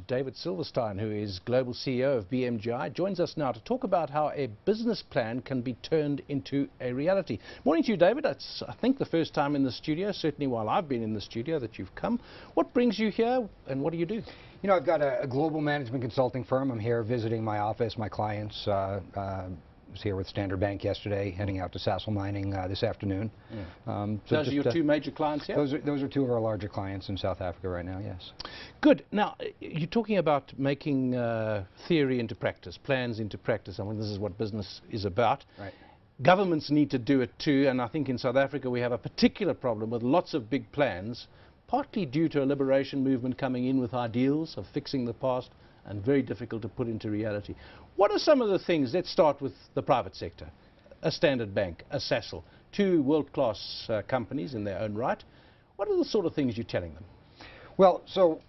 David Silverstein, who is Global CEO of BMGI, joins us now to talk about how a business plan can be turned into a reality. Morning to you, David. It's, I think, the first time in the studio, certainly while I've been in the studio, that you've come. What brings you here and what do you do? You know, I've got a global management consulting firm. I'm here visiting my office, my clients. I was here with Standard Bank yesterday, heading out to Sasol Mining this afternoon. So those are your two major clients here? Those are two of our larger clients in South Africa right now, yes. Good. Now, you're talking about making theory into practice, plans into practice. I mean, this is what business is about. Right. Governments need to do it too, and I think in South Africa we have a particular problem with lots of big plans, partly due to a liberation movement coming in with ideals of fixing the past, and very difficult to put into reality. What are some of the things? Let's start with the private sector. A Standard Bank, a Sasol, two world-class companies in their own right. What are the sort of things you're telling them? Well, so,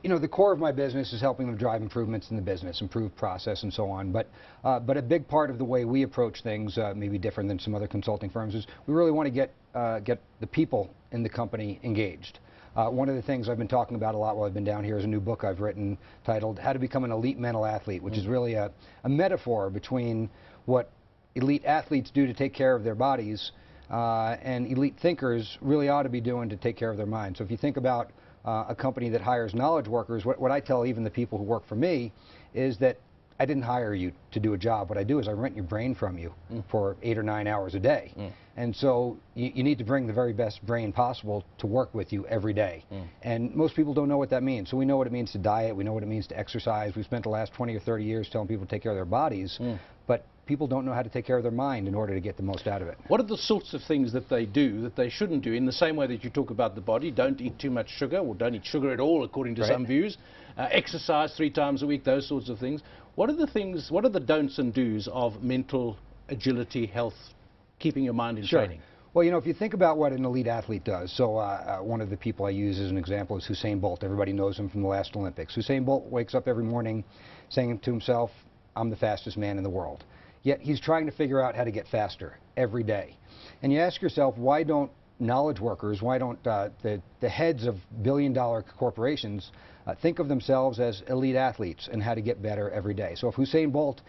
you know, the core of my business is helping them drive improvements in the business, improve process and so on. But a big part of the way we approach things, maybe different than some other consulting firms, is we really want to get the people in the company engaged. One of the things I've been talking about a lot while I've been down here is a new book I've written titled How to Become an Elite Mental Athlete, which is really a metaphor between what elite athletes do to take care of their bodies and elite thinkers really ought to be doing to take care of their minds. So if you think about a company that hires knowledge workers, what I tell even the people who work for me is that I didn't hire you to do a job. What I do is I rent your brain from you for 8 or 9 hours a day. And so you need to bring the very best brain possible to work with you every day. And most people don't know what that means. So we know what it means to diet. We know what it means to exercise. We've spent the last 20 or 30 years telling people to take care of their bodies. But people don't know how to take care of their mind in order to get the most out of it. What are the sorts of things that they do that they shouldn't do? In the same way that you talk about the body, don't eat too much sugar, or don't eat sugar at all, according to some views. Exercise 3 times a week, those sorts of things. What are the things, what are the don'ts and do's of mental agility, health, keeping your mind in training? Well, you know, if you think about what an elite athlete does, so one of the people I use as an example is Usain Bolt. Everybody knows him from the last Olympics. Usain Bolt wakes up every morning saying to himself, I'm the fastest man in the world. Yet he's trying to figure out how to get faster every day. And you ask yourself, why don't knowledge workers, why don't the heads of billion-dollar corporations think of themselves as elite athletes and how to get better every day? So if Usain Bolt,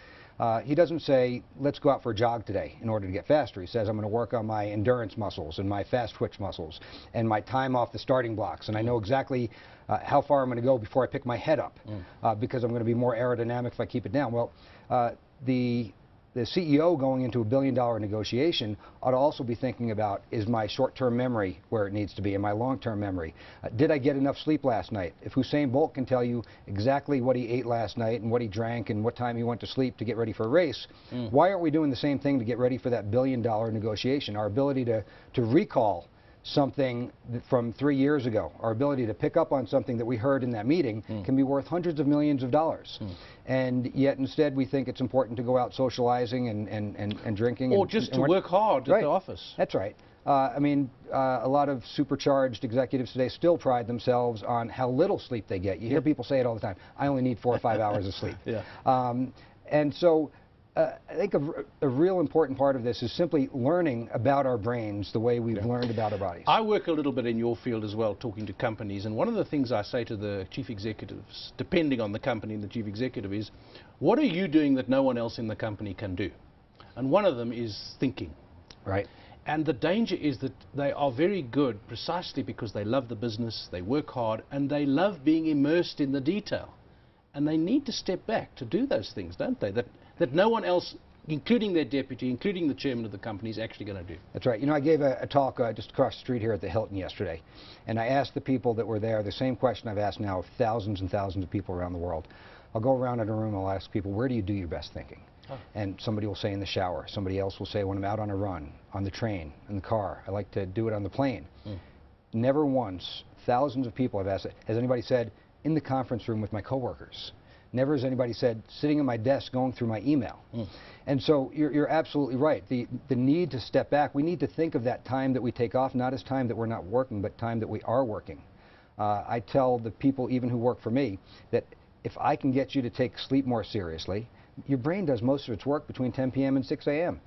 he doesn't say, let's go out for a jog today in order to get faster. He says, I'm going to work on my endurance muscles and my fast twitch muscles and my time off the starting blocks. And I know exactly how far I'm going to go before I pick my head up because I'm going to be more aerodynamic if I keep it down. Well, the CEO going into a billion-dollar negotiation ought to also be thinking about, is my short-term memory where it needs to be, and my long-term memory? Did I get enough sleep last night? If Usain Bolt can tell you exactly what he ate last night and what he drank and what time he went to sleep to get ready for a race, why aren't we doing the same thing to get ready for that billion-dollar negotiation? Our ability to recall something from 3 years ago, our ability to pick up on something that we heard in that meeting can be worth hundreds of millions of dollars. And yet instead we think it's important to go out socializing and drinking. Or just to work hard at the office. That's right. I mean, a lot of supercharged executives today still pride themselves on how little sleep they get. You hear people say it all the time, I only need 4 or 5 hours of sleep. And so I think a real important part of this is simply learning about our brains the way we've learned about our bodies. I work a little bit in your field as well, talking to companies, and one of the things I say to the chief executives, depending on the company and the chief executive, is, what are you doing that no one else in the company can do? And one of them is thinking. Right. And the danger is that they are very good precisely because they love the business, they work hard, and they love being immersed in the detail. And they need to step back to do those things, don't they? That no one else, including their deputy, including the chairman of the company, is actually going to do. That's right. You know, I gave a talk just across the street here at the Hilton yesterday, and I asked the people that were there the same question I've asked now of thousands and thousands of people around the world. I'll go around in a room and I'll ask people, where do you do your best thinking? And somebody will say in the shower. Somebody else will say when I'm out on a run, on the train, in the car. I like to do it on the plane. Never once, thousands of people I've asked, has anybody said, in the conference room with my coworkers? Never has anybody said, sitting at my desk going through my email. And so you're absolutely right. The need to step back, we need to think of that time that we take off, not as time that we're not working, but time that we are working. I tell the people even who work for me that if I can get you to take sleep more seriously, your brain does most of its work between 10 p.m. and 6 a.m.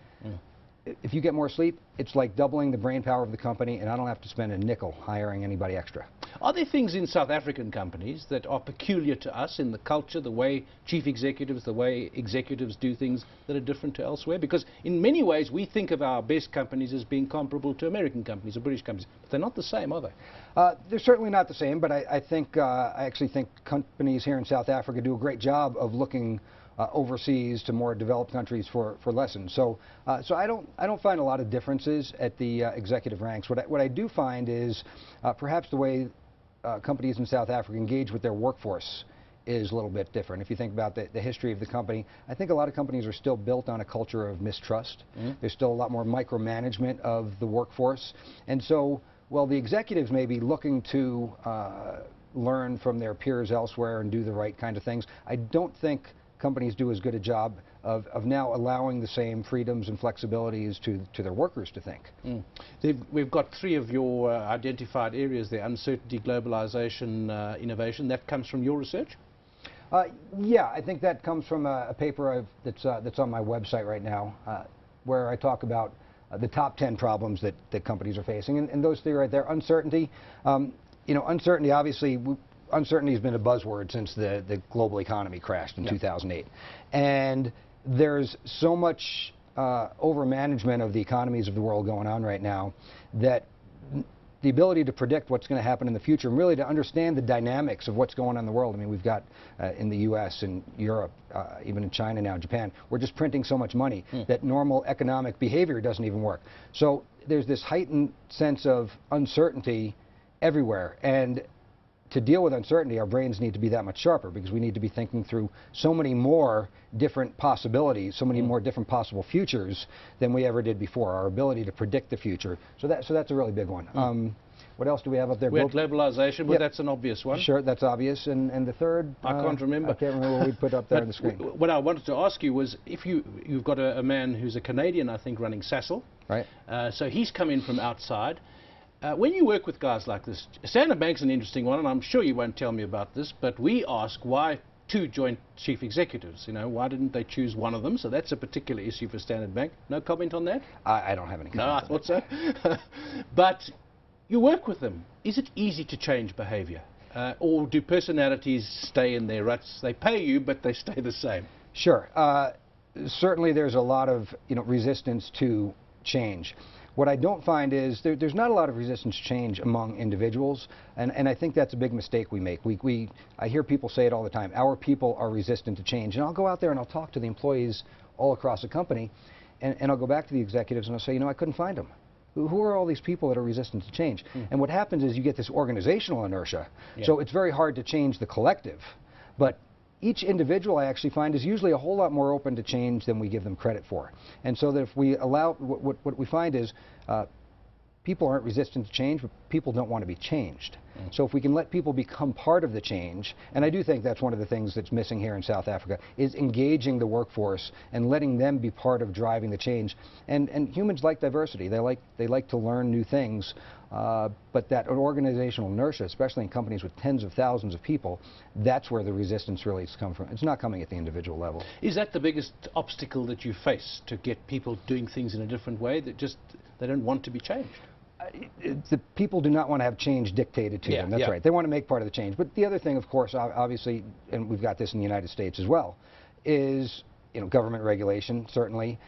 if you get more sleep, it's like doubling the brain power of the company, and I don't have to spend a nickel hiring anybody extra. Are there things in South African companies that are peculiar to us in the culture, the way chief executives, the way executives do things that are different to elsewhere? Because in many ways we think of our best companies as being comparable to American companies or British companies, but they're not the same, are they? They're certainly not the same, but I actually think companies here in South Africa do a great job of looking overseas to more developed countries for lessons. So I don't find a lot of differences at the executive ranks. What I do find is perhaps the way companies in South Africa engage with their workforce is a little bit different. If you think about the history of the company, I think a lot of companies are still built on a culture of mistrust. There's still a lot more micromanagement of the workforce. And so, while the executives may be looking to learn from their peers elsewhere and do the right kind of things, I don't think companies do as good a job of now allowing the same freedoms and flexibilities to their workers to think. We've got three of your identified areas there: uncertainty, globalization, innovation. That comes from your research? Yeah, I think that comes from a paper that's on my website right now, where I talk about the top 10 problems that companies are facing. And those three right there: uncertainty. Uncertainty, obviously, uncertainty has been a buzzword since the global economy crashed in 2008. And there's so much overmanagement of the economies of the world going on right now that the ability to predict what's going to happen in the future and really to understand the dynamics of what's going on in the world. I mean, we've got in the U.S. and Europe, even in China now, Japan, we're just printing so much money that normal economic behavior doesn't even work. So there's this heightened sense of uncertainty everywhere. And to deal with uncertainty, our brains need to be that much sharper because we need to be thinking through so many more different possibilities, so many more different possible futures than we ever did before. Our ability to predict the future. So that's a really big one. What else do we have up there? We have globalization, but that's an obvious one. Sure, that's obvious. And the third? I can't remember. I can't remember what we put up there on the screen. What I wanted to ask you was, if you've got a man who's a Canadian, I think, running Sasol. Right. So he's come in from outside. When you work with guys like this, Standard Bank's an interesting one, and I'm sure you won't tell me about this, but we ask why two joint chief executives? Why didn't they choose one of them? So that's a particular issue for Standard Bank. No comment on that? I don't have any comment. No, I thought so. But you work with them. Is it easy to change behavior? Or do personalities stay in their ruts? They pay you, but they stay the same. Sure. Certainly there's a lot of resistance to change. What I don't find is there's not a lot of resistance to change among individuals, and I think that's a big mistake we make. I hear people say it all the time: our people are resistant to change. And I'll go out there and I'll talk to the employees all across the company, and I'll go back to the executives and I'll say, I couldn't find them. Who are all these people that are resistant to change? And what happens is you get this organizational inertia. So it's very hard to change the collective. But each individual, I actually find, is usually a whole lot more open to change than we give them credit for. And so that if we allow, what we find is people aren't resistant to change, but people don't want to be changed. So if we can let people become part of the change, and I do think that's one of the things that's missing here in South Africa, is engaging the workforce and letting them be part of driving the change. And humans like diversity. They like to learn new things. But that organizational inertia, especially in companies with tens of thousands of people, that's where the resistance really has come from. It's not coming at the individual level. Is that the biggest obstacle that you face, to get people doing things in a different way, that just they don't want to be changed? The people do not want to have change dictated to them. That's right. They want to make part of the change. But the other thing, of course, obviously, and we've got this in the United States as well, is government regulation, certainly.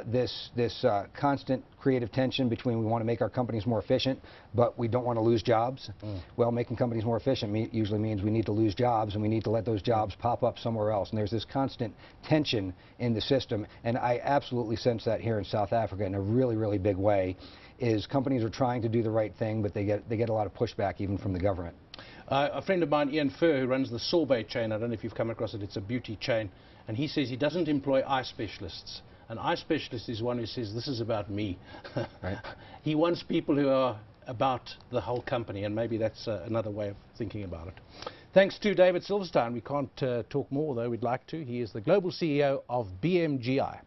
This constant creative tension between we want to make our companies more efficient, but we don't want to lose jobs. Well, making companies more efficient usually means we need to lose jobs, and we need to let those jobs pop up somewhere else. And there's this constant tension in the system, and I absolutely sense that here in South Africa in a really, really big way. Is companies are trying to do the right thing, but they get a lot of pushback even from the government. A friend of mine, Ian Furr, who runs the Sorbet chain, I don't know if you've come across it, it's a beauty chain, and he says he doesn't employ eye specialists. An eye specialist is one who says, this is about me. Right. He wants people who are about the whole company, and maybe that's another way of thinking about it. Thanks to David Silverstein. We can't talk more, though we'd like to. He is the global CEO of BMGI.